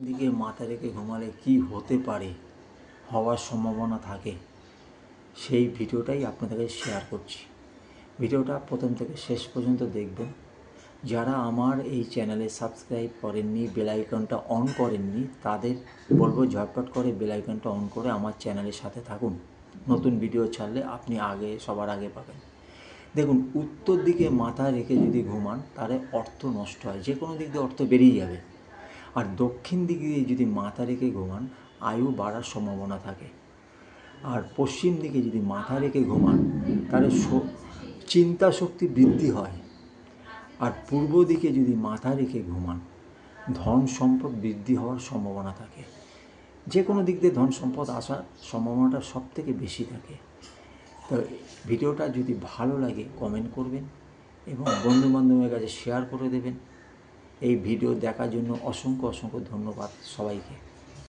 দিকে মাথা রেখে ঘুমালে কি হতে পারে, হওয়ার সম্ভাবনা থাকে, সেই ভিডিওটাই আপনাদের শেয়ার করছি। ভিডিওটা প্রথম থেকে শেষ পর্যন্ত দেখবেন। যারা আমার এই চ্যানেলে সাবস্ক্রাইব করেননি, বেল আইকনটা অন করেননি, তাদের বলবো ঝটপট করে বেল আইকনটা অন করে আমার চ্যানেলের সাথে থাকুন। নতুন ভিডিও ছাড়লে আপনি সবার আগে পাবেন। দেখুন, উত্তর দিকে মাথা রেখে যদি ঘুমান তাহলে অর্থ নষ্ট হয়, যে কোনো দিক দিয়ে অর্থ বেরিয়ে যাবে। আর দক্ষিণ দিকে যদি মাথা রেখে ঘুমান আয়ু বাড়ার সম্ভাবনা থাকে। আর পশ্চিম দিকে যদি মাথা রেখে ঘুমান তাহলে চিন্তা শক্তি বৃদ্ধি হয়। আর পূর্ব দিকে যদি মাথা রেখে ঘুমান ধন সম্পদ বৃদ্ধি হওয়ার সম্ভাবনা থাকে। যে কোনো দিক দিয়ে ধন সম্পদ আসার সম্ভাবনাটা সব থেকে বেশি থাকে। তো ভিডিওটা যদি ভালো লাগে কমেন্ট করবেন এবং বন্ধুবান্ধবের কাছে শেয়ার করে দেবেন। এই ভিডিও দেখার জন্য অসংখ্য ধন্যবাদ সবাইকে।